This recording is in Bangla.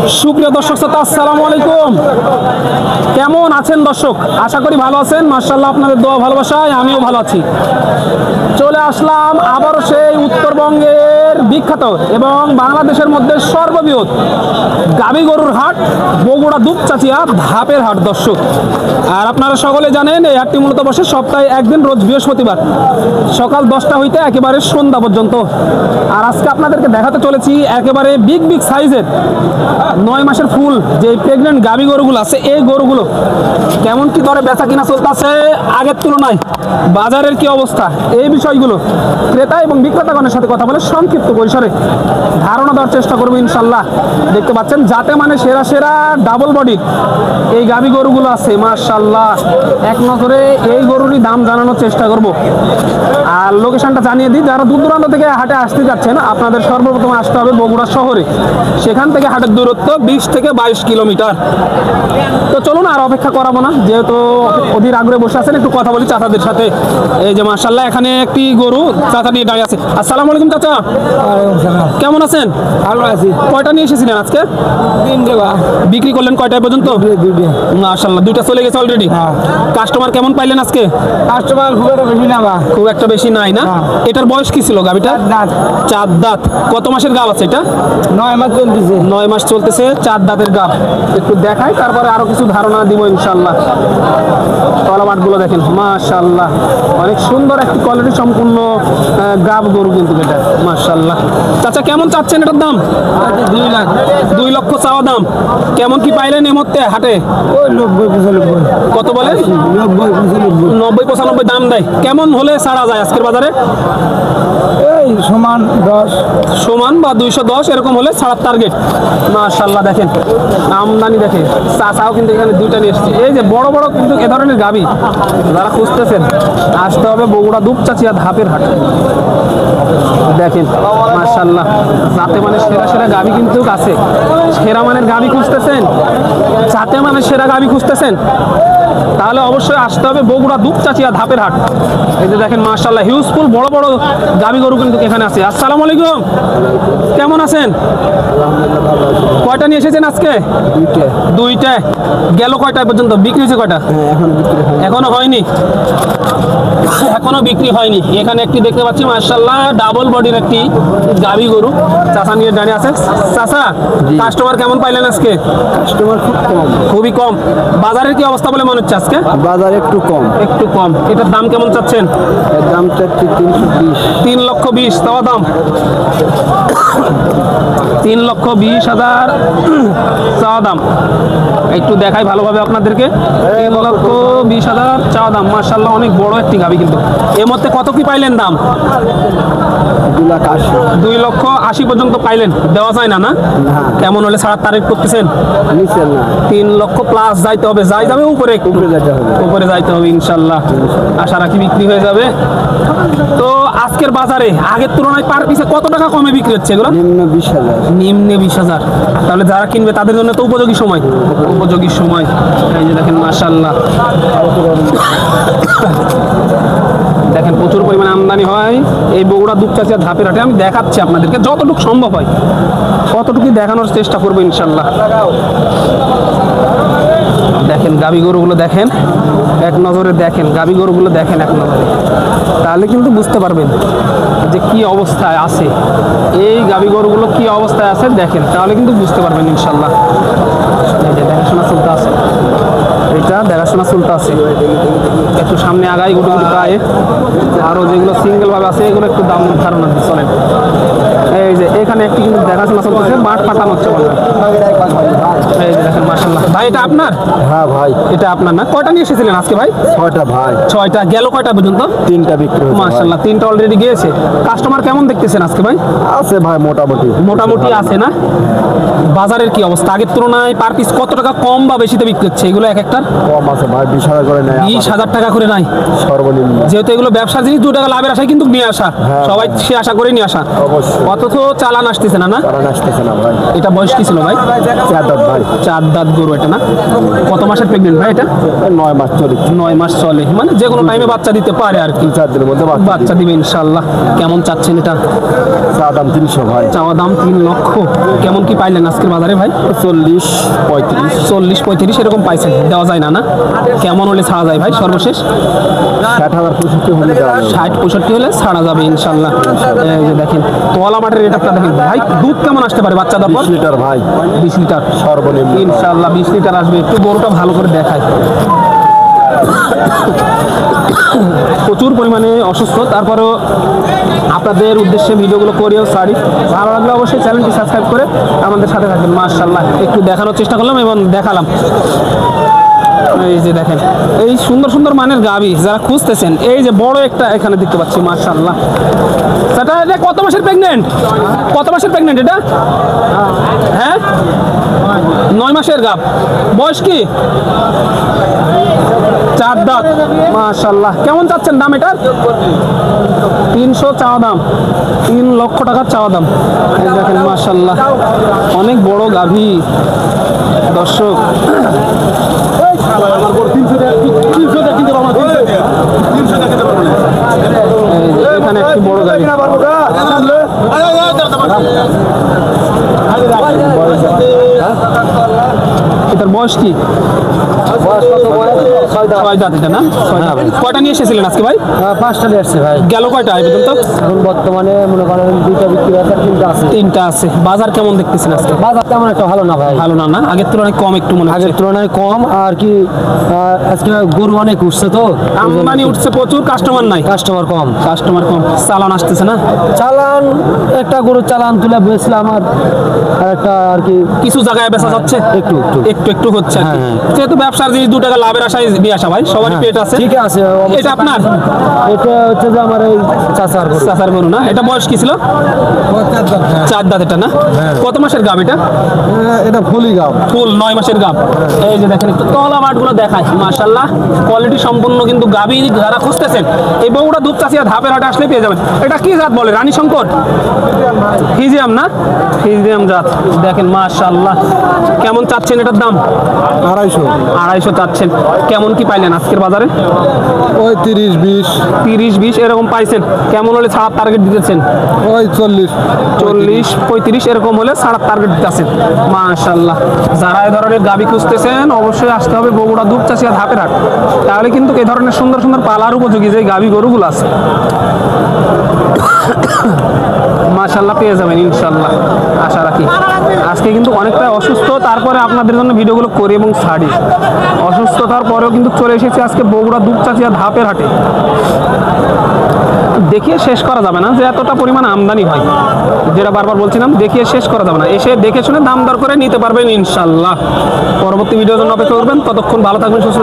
সুপ্রিয় দর্শক শ্রোতা, আসসালামু আলাইকুম। কেমন আছেন দর্শক? আশা করি ভালো আছেন। মাশাআল্লাহ, আপনাদের দোয়া ভালোবাসায় আমিও ভালো আছি। চলে আসলাম আবারও সেই উত্তরবঙ্গের বিখ্যাত এবং বাংলাদেশের মধ্যে সর্ববৃহৎ গাভী গরুর হাট, বগুড়া দুপচাচিয়া ধাপের হাট দর্শক। আর আপনারা সকলে জানেন এই হাটটি মূলত বসে সপ্তাহে একদিন, রোজ বৃহস্পতিবার সকাল 10টা হইতে একেবারে সন্ধ্যা পর্যন্ত। আর আজকে আপনাদেরকে দেখাতে চলেছি একেবারে বিগ সাইজের 9 মাসের ফুল যে প্রেগনেন্ট গাভী গরুগুলো আছে, এই গরুগুলো কেমন কি দরে বেচা কিনা চলতেছে, আগের তুলনায় বাজারের কি অবস্থা, এই বিষয়গুলো ক্রেতা এবং বিক্রেতাগণের সাথে কথা বলে সংক্ষিপ্ত পরিসরে ধারণা দেওয়ার চেষ্টা করবো ইনশাল্লাহ। দেখতে পাচ্ছেন যাতে মানে সেরা সেরা ডাবল বডির এই গাভী গরুগুলো আছে মাশাআল্লাহ। এক নজরে এই গরুরই দাম জানানোর চেষ্টা করব। আর লোকেশনটা জানিয়ে দিই, যারা দূর দূরান্ত থেকে হাটে আসতে যাচ্ছেন আপনাদের সর্বপ্রথম আসতে হবে বগুড়া শহরে। সেখান থেকে হাটের দূরত্ব 20 থেকে 22 কিলোমিটার। তো চলুন আর অপেক্ষা করাবো না, যেহেতু অধীর আগ্রহে বসে আছেন, একটু কথা বলি চাচাদের সাথে। এই যে মাশাআল্লাহ, এখানে একটি গরু চাচা নিয়ে দাঁড়িয়ে আছে। আসসালামু আলাইকুম চাচা, কেমন আছেন? ভালো আছি। কয়টা নিয়ে এসেছিলেন আজকে? 3টা। বিক্রি করলেন কয়টায় পর্যন্ত? 2টা। মাশাআল্লাহ, 2টা চলে গেছে অলরেডি। কাস্টমার কেমন পাইলেন আজকে? কাস্টমার খুব একটা বেশি না বা, খুব একটা বেশি নাই না? এটার বয়স কি ছিল গাভিটা? 4 দাঁত। কত মাসের গাভ আছে এটা? 9 মাস চলতেছে। 9 মাস চলতেছে, 4 দাঁতের গাভ। একটু দেখাই, তারপরে আরো কিছু ধারণা দিব ইনশাআল্লাহ। তলাবাটগুলো দেখেন মাশাআল্লাহ, অনেক সুন্দর একটি কোয়ালিটি সম্পূর্ণ গাভ গরু কিন্তু এটা মাশাআল্লাহ। চাচা কেমন চাচ্ছেন এটার দাম? 2 লাখ। 2 লক্ষ চাওয়া দাম। কেমন কি পাইলেন এই মুহূর্তে হাটে? ওই 90-95। কত বলে? 90-95। 90-95 দাম দেয়। কেমন হলে ছাড়া যায় আজকের বাজারে? এই সমান 10 সমান বা 210 এরকম হলে ছাড়ার টার্গেট। মাশাআল্লাহ দেখেন আমদানি দেখেন। চাচাও কিন্তু এখানে 2টা নিয়ে এসেছে। এই যে বড় বড় কিন্তু এ ধরনের গাভী যারা খুঁজতেছেন আসতে হবে বগুড়া দুপচাচিয়া ধাপের হাট। দেখেন মাশাআল্লাহ, যাতে মানে সেরা সেরা গাভী কিন্তু আছে। সেরা মানের গাভী খুঁজতেছেন, যাতে মানে সেরা গাভী খুঁজতেছেন, তাহলে অবশ্যই আসতে হবে বগুড়া দুপচাচিয়া ধাপের হাট। এই যে দেখেন মাশাআল্লাহ, হিউজফুল বড় বড় গাভী গরু কিন্তু এখানে আছে। আসসালামু আলাইকুম, কেমন আছেন? কয়টা নিয়ে এসেছেন আজকে? 2টা। গেল কয়টায় পর্যন্ত? বিক্রি হয়েছে কয়টা? এখনো হয়নি, এখনো বিক্রি হয়নি। এখানে একটি দেখতে পাচ্ছি মাশাআল্লাহ, ডাবল বডির একটি গাভী গরু চাচা নিয়ে দাঁড়িয়ে আছে। চাচা কাস্টমার কেমন পাইলেন আজকে? কাস্টমার খুব কম, খুবই কম। বাজারের কি অবস্থা বলে মনে হচ্ছে আজকে? বাজার একটু কম। একটু কম। এটার দাম কেমন চাচ্ছেন? এর দাম চাচ্ছি 320। 3,20,000 চাওয়া দাম। 3,20,000 চাওয়া দাম। একটু দেখাই ভালোভাবে আপনাদেরকে। 3,20,000 চাওয়া দাম। মাশাআল্লাহ, অনেক বড় একটি গাভী কিন্তু। এর মধ্যে কত কি পাইলেন দাম? 2,80,000। 2,80,000 পর্যন্ত পাইলেন। দেওয়া যায় না? না, কেমন হলে ছাড়ার তারিখ করতেছেন? নিচে না, 3 লক্ষ প্লাস যাইতে হবে। যাই যাবে উপরে, একটু উপরে যেতে হবে। উপরে যাইতে হবে ইনশাল্লাহ। আশা রাখি বিক্রি হয়ে যাবে। তো আজকের বাজারে আগের তুলনায় পার পিছে কত টাকা কমে বিক্রি হচ্ছে এগুলো? নিম্ন 20,000। নিম্নে 20,000। তাহলে যারা কিনবে তাদের জন্য তো উপযোগী সময়, উপযোগী সময়। এই যে দেখেন মাশাআল্লাহ, দেখেন প্রচুর পরিমাণে আমদানি হয় এই বগুড়া দুপচাচিয়া ধাপের হাটে। আমি দেখাচ্ছি আপনাদেরকে যতটুকু সম্ভব হয় কতটুকু দেখানোর চেষ্টা করবো ইনশাল্লাহ। দেখেন গাভী গরুগুলো দেখেন, এক নজরে দেখেন গাভী গরুগুলো দেখেন এক নজরে, তাহলে কিন্তু বুঝতে পারবেন যে কি অবস্থায় আছে এই গাভী গরুগুলো, কি অবস্থায় আছে দেখেন, তাহলে কিন্তু বুঝতে পারবেন ইনশাল্লাহ। এই যে দেখাশোনা চলতে আছে, এটা দেখাশোনা চলতে আছে। একটু সামনে আগাই গুটি গুটি পায়ে, আরও যেগুলো সিঙ্গেল ভাবে আছে এগুলো একটু দাম ধারণা চলেন। এই যে এখানে একটি কিন্তু দেখাশোনা চলতেছে, মাঠ পাতানো হচ্ছে। এই যে দেখেন মাশাআল্লাহ। ভাই এটা আপনার? হ্যাঁ ভাই, এটা আপনার না? কয়টা নিয়ে এসেছিলেন আজকে ভাই? 6টা ভাই। 6টা। গেল কয়টা পর্যন্ত? 3টা বিক্রি হয়েছে। মাশাআল্লাহ, 3টা অলরেডি গিয়েছে। কাস্টমার কেমন দেখতেছেন আজকে ভাই? আছে ভাই, মোটামুটি মোটামুটি আছে না? বাজারের কি অবস্থা? আগের তুলনায় পার পিস কত টাকা কম বা বেশিতে বিক্রি হচ্ছে এগুলো? এক একটার কম আছে ভাই, 20,000 করে নেয়। 20,000 টাকা করে নাই সর্বনিম্ন। যেহেতু এগুলো ব্যবসা জিনিস, 2 টাকা লাভের আশায় কিন্তু নিয়ে আসা, সবাই সে আশা করে নিয়ে আসা। অবশ্যই। অথচ চালান আসতেছে না? না, চালান আসতেছে না ভাই। এটা বয়স কি ছিল ভাই? 4 দাঁত ভাই। চার দাঁত গরু এটা না? কত মাসের প্রেগনেন্ট ভাই এটা? 9 মাস চলে। 9 মাস চলে, মানে যে কোনো টাইমে বাচ্চা দিতে পারে আর কি। 4 দিনের মধ্যে বাচ্চা দিবে ইনশাল্লাহ। কেমন চাচ্ছেন এটা? চা দাম 300 ভাই। চাওয়া দাম 3 লক্ষ। কেমন কি পাইলেন আজকের বাজারে ভাই? 40 35 40 35 এরকম পাইছেন, দেওয়া যায় না না? কেমন হলে ছাড়া যায় ভাই সর্বশেষ? 60,000 65 হলে দেওয়া যাবে। 60 65 হলে ছাড়া যাবে ইনশাল্লাহ। এই যে দেখেন তোলা মাঠের রেটটা দেখেন ভাই, দুধ কেমন আসতে পারে বাচ্চা দেওয়ার পর? 20 লিটার ভাই 20 লিটার সর্বনিম্ন। ইনশাল্লাহ 20 লিটার আসবে। একটু গরুটা ভালো করে দেখায়। প্রচুর পরিমাণে অসুস্থ, তারপরেও আপনাদের উদ্দেশ্যে ভিডিওগুলো করেও সারি। ভালো লাগলে অবশ্যই চ্যানেলটি সাবস্ক্রাইব করে আমাদের সাথে থাকবেন। মাশাআল্লাহ একটু দেখানোর চেষ্টা করলাম এবং দেখালাম। এই যে দেখেন এই সুন্দর সুন্দর মানের গাভী যারা খুঁজতেছেন, এই যে বড় একটা এখানে দেখতে পাচ্ছি মাশাআল্লাহ। সেটা এটা কত মাসের প্রেগনেন্ট? কত মাসের প্রেগনেন্ট এটা? হ্যাঁ 9 মাসের গাভ। বয়স কি? 4 দাঁত মাশাআল্লাহ। কেমন চাচ্ছেন দাম এটার? 300 চাওয়া দাম, 3 লক্ষ টাকার চাওয়া দাম। এই দেখেন মাশাআল্লাহ অনেক বড় গাভী দর্শক। এখানে একটি বড় গাড়ি। এটার বয়স কি? 6 দাঁত এটা না? 6 দাঁত। কয়টা নিয়ে এসেছিলেন আজকে ভাই? 5টা নিয়ে আসছে ভাই। গেল কয়টা এই পর্যন্ত? এখন বর্তমানে মনে করেন 2টা বিক্রি হয়েছে, 3টা আছে। 3টা আছে। বাজার কেমন দেখতেছেন আজকে? বাজার তেমন একটা ভালো না ভাই। ভালো না না? আগের তুলনায় কম একটু মনে হচ্ছে। আগের তুলনায় কম আর কি। আজকে গরু অনেক উঠছে তো, আমদানি উঠছে প্রচুর, কাস্টমার নাই। কাস্টমার কম। কাস্টমার কম, চালান আসতেছে না? চালান একটা গরু চালান তুলে বেচলাম আর একটা আর কি কিছু জায়গায় বেচা যাচ্ছে, একটু একটু একটু একটু হচ্ছে আর কি। হ্যাঁ। যেহেতু ব্যবসার জিনিস 2 টাকা লাভের আশায় নিয়ে আসা ভাই, সবারই পেট আছে। ঠিক আছে। এটা আপনার? এটা হচ্ছে যে আমার এই চাচার গরু। চাচার গরু না? এটা বয়স কি ছিল? 4 দাঁত এটা না? কত মাসের গাব এটা? এটা ফুলি গাব। ফুল 9 মাসের গাব। এই যে দেখেন একটু তলা মাঠগুলো দেখায় মাশাআল্লাহ, কোয়ালিটি সম্পন্ন কিন্তু গাবি যারা খুঁজতেছেন এই বগুড়া দুপচাচিয়া ধাপের হাটে আসলে পেয়ে যাবেন। এটা কি জাত বলে? রানী শঙ্কর ফিজিয়াম না? ফিজিয়াম জাত। দেখেন মাশাআল্লাহ। কেমন চাচ্ছেন এটার দাম? 250 চাচ্ছেন। কেমন কি পাইলেন আজকের বাজারে? ওই 30 30-20 এরকম পাইছেন। কেমন হলে ছাড়ার টার্গেট দিতেছেন? ওই 40 40-35 এরকম হলে ছাড়ার টার্গেট দিতেছেন। মাশাআল্লাহ। যারা এই ধরনের গাবি খুঁজতেছেন অবশ্যই আসতে হবে বগুড়া দুপচাচিয়া ধাপের হাট। তাহলে কিন্তু এই ধরনের সুন্দর সুন্দর পালার উপযোগী যে গাবি গরুগুলো আছে মাশাআল্লাহ পেয়ে যাবেন ইনশাআল্লাহ, আশা রাখি। আজকে কিন্তু অনেকটা অসুস্থ, তারপরে আপনাদের জন্য ভিডিওগুলো করি এবং ছাড়ি। অসুস্থতার পরেও কিন্তু চলে এসেছি আজকে বগুড়া দুপচাচিয়া ধাপের হাটে। দেখিয়ে শেষ করা যাবে না যে এতটা পরিমাণ আমদানি হয়, যেটা বারবার বলছিলাম, দেখিয়ে শেষ করা যাবে না। এসে দেখে শুনে দাম দর করে নিতে পারবেন ইনশাআল্লাহ। পরবর্তী ভিডিওর জন্য অপেক্ষা করবেন। ততক্ষণ ভালো থাকবেন, সুস্থ